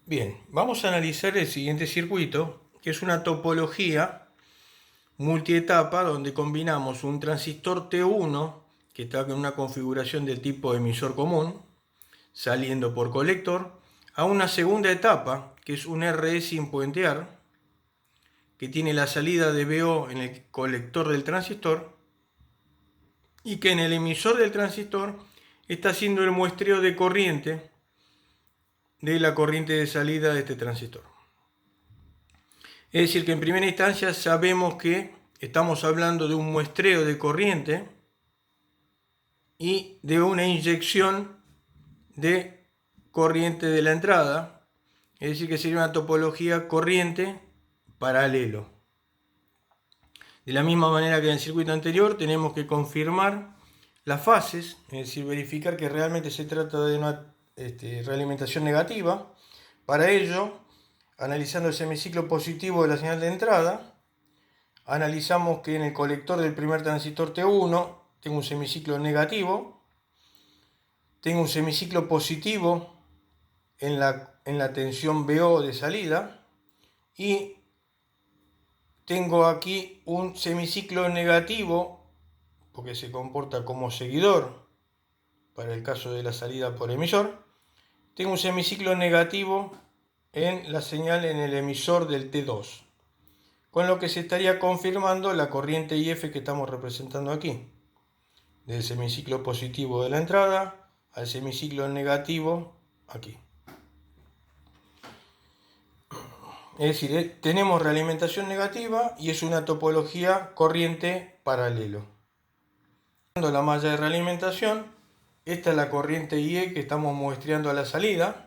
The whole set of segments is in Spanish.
Bien, vamos a analizar el siguiente circuito, que es una topología multietapa donde combinamos un transistor T1, que está en una configuración del tipo emisor común, saliendo por colector, a una segunda etapa, que es un RE sin puentear, que tiene la salida de VO en el colector del transistor, y que en el emisor del transistor está haciendo el muestreo de corriente de la corriente de salida de este transistor. Es decir, que en primera instancia sabemos que estamos hablando de un muestreo de corriente y de una inyección de corriente de la entrada, es decir, que sería una topología corriente paralelo. De la misma manera que en el circuito anterior, tenemos que confirmar las fases, es decir, verificar que realmente se trata de una realimentación negativa. Para ello, analizando el semiciclo positivo de la señal de entrada, analizamos que en el colector del primer transistor T1 tengo un semiciclo negativo, tengo un semiciclo positivo en la tensión VO de salida y tengo aquí un semiciclo negativo porque se comporta como seguidor para el caso de la salida por emisor. Tengo un semiciclo negativo en la señal en el emisor del T2, con lo que se estaría confirmando la corriente IF que estamos representando aquí, del semiciclo positivo de la entrada al semiciclo negativo aquí. Es decir, tenemos realimentación negativa y es una topología corriente paralelo. La malla de realimentación, esta es la corriente IE que estamos muestreando a la salida,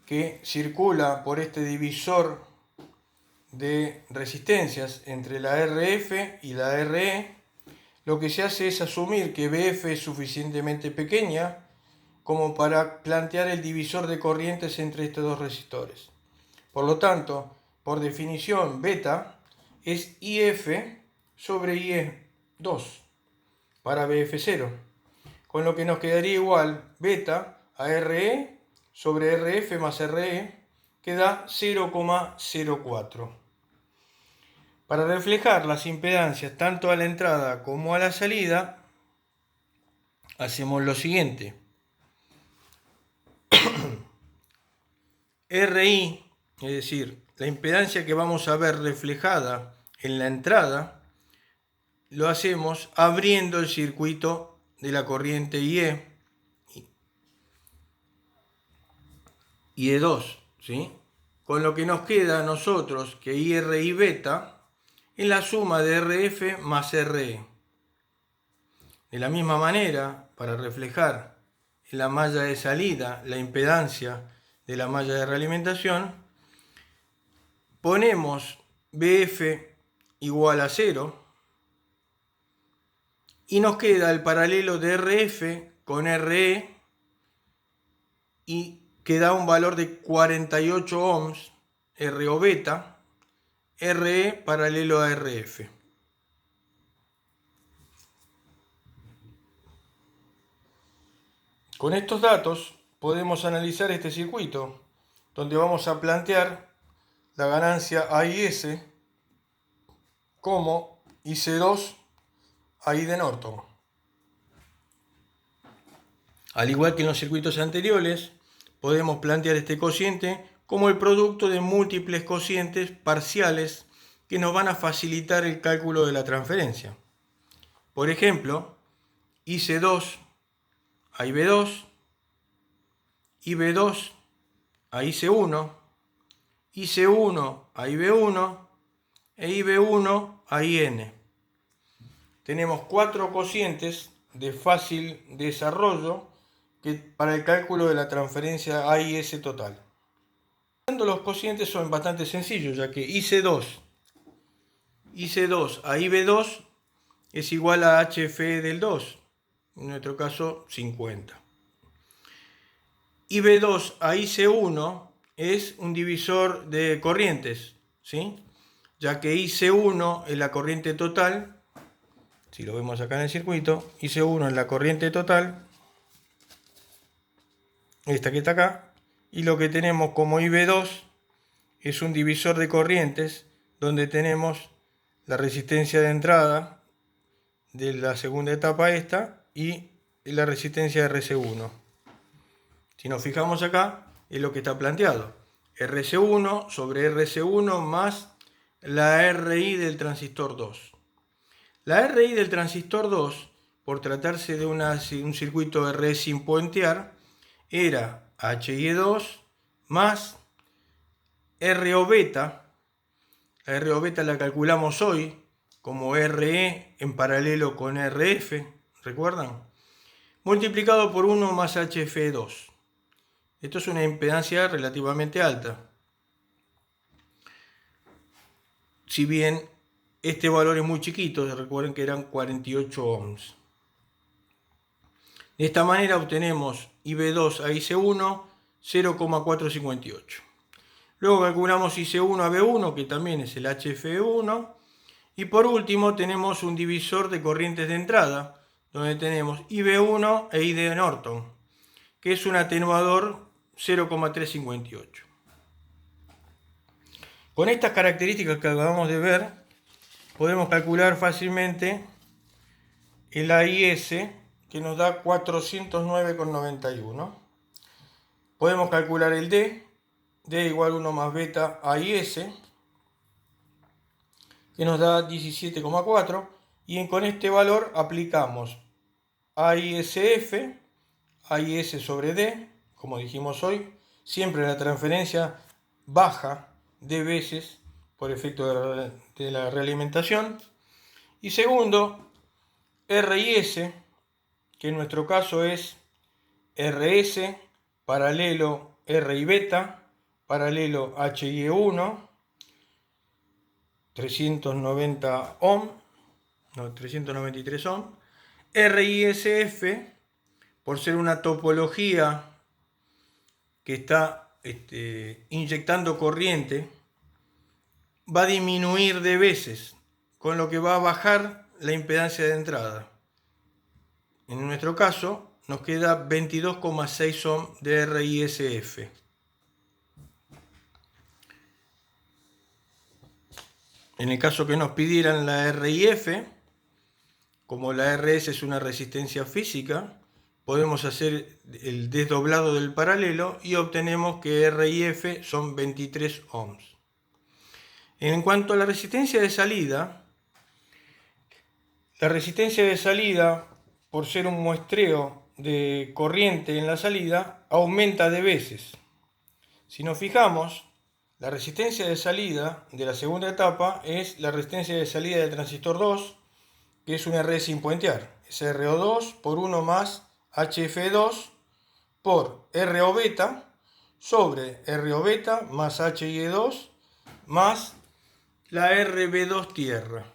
que circula por este divisor de resistencias entre la RF y la RE. Lo que se hace es asumir que BF es suficientemente pequeña como para plantear el divisor de corrientes entre estos dos resistores. Por lo tanto, por definición, beta es IF sobre IE2 para BF0, con lo que nos quedaría igual beta a RE sobre RF más RE, que da 0,04. Para reflejar las impedancias tanto a la entrada como a la salida, hacemos lo siguiente. RI, es decir, la impedancia que vamos a ver reflejada en la entrada, lo hacemos abriendo el circuito de la corriente IE2, ¿sí? Con lo que nos queda a nosotros que IRI beta es la suma de RF más RE. De la misma manera, para reflejar en la malla de salida la impedancia de la malla de realimentación, ponemos BF igual a 0 y nos queda el paralelo de RF con RE y que da un valor de 48 ohms, RO beta, RE paralelo a RF. Con estos datos podemos analizar este circuito, donde vamos a plantear la ganancia AIS como IC2 AI de Norton. Al igual que en los circuitos anteriores, podemos plantear este cociente como el producto de múltiples cocientes parciales que nos van a facilitar el cálculo de la transferencia. Por ejemplo, IC2 a IB2, IB2 a IC1, IC1 a IB1 e IB1 a IN. Tenemos 4 cocientes de fácil desarrollo para el cálculo de la transferencia AIS total. Los cocientes son bastante sencillos, ya que IC2 a IB2 es igual a HFE del 2, en nuestro caso 50. IB2 a IC1 es un divisor de corrientes, ¿sí? Ya que IC1 es la corriente total, si lo vemos acá en el circuito, IC1 es la corriente total, esta que está acá, Y lo que tenemos como IB2 es un divisor de corrientes donde tenemos la resistencia de entrada de la segunda etapa esta y la resistencia de RC1. Si nos fijamos acá, es lo que está planteado. RC1 sobre RC1 más la RI del transistor 2. La RI del transistor 2, por tratarse de un circuito RE sin puentear, era HIE2 más RO beta. La RO beta la calculamos hoy como RE en paralelo con RF, ¿recuerdan? Multiplicado por 1 más HF2. Esto es una impedancia relativamente alta. Si bien este valor es muy chiquito, recuerden que eran 48 ohms. De esta manera obtenemos IB2 a IC1 0,458. Luego calculamos IC1 a B1, que también es el HF1. Y por último tenemos un divisor de corrientes de entrada, donde tenemos IB1 e I de Norton, que es un atenuador 0,358. Con estas características que acabamos de ver, podemos calcular fácilmente el AIS, que nos da 409,91. Podemos calcular el D igual 1 más beta AIS, que nos da 17,4. Y con este valor aplicamos AISF, AIS sobre D, como dijimos hoy, siempre la transferencia baja de veces por efecto de la realimentación. Y segundo, RIS, que en nuestro caso es RS paralelo RI beta paralelo HIE1, 390 ohm, no, 393 ohm. RISF, por ser una topología que está inyectando corriente, va a disminuir de veces, con lo que va a bajar la impedancia de entrada. En nuestro caso nos queda 22,6 ohm de RISF. En el caso que nos pidieran la RIF, como la RS es una resistencia física, podemos hacer el desdoblado del paralelo y obtenemos que RIF son 23 ohms. En cuanto a la resistencia de salida, por ser un muestreo de corriente en la salida, aumenta de veces. Si nos fijamos, la resistencia de salida de la segunda etapa es la resistencia de salida del transistor 2, que es un RE sin puentear. Es RO2 por 1 más HF2 por RO beta sobre RO beta más HIE2 más la RB2 tierra.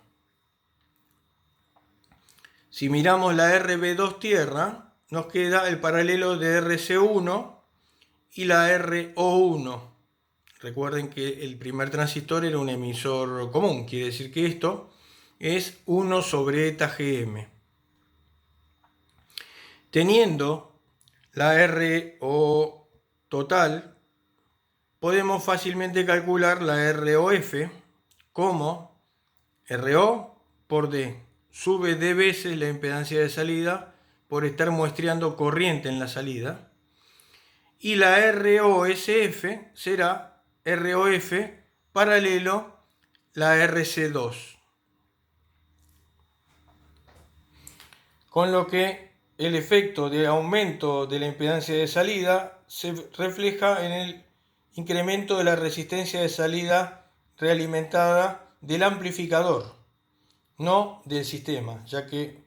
Si miramos la RB2 tierra, nos queda el paralelo de RC1 y la RO1. Recuerden que el primer transistor era un emisor común, quiere decir que esto es 1 sobre eta GM. Teniendo la RO total, podemos fácilmente calcular la ROF como RO por D. Sube D veces la impedancia de salida por estar muestreando corriente en la salida. Y la ROSF será ROF paralelo la RC2. Con lo que el efecto de aumento de la impedancia de salida se refleja en el incremento de la resistencia de salida realimentada del amplificador, no del sistema, ya que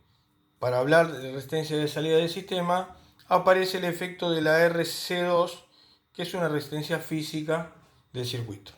para hablar de resistencia de salida del sistema aparece el efecto de la RC2, que es una resistencia física del circuito.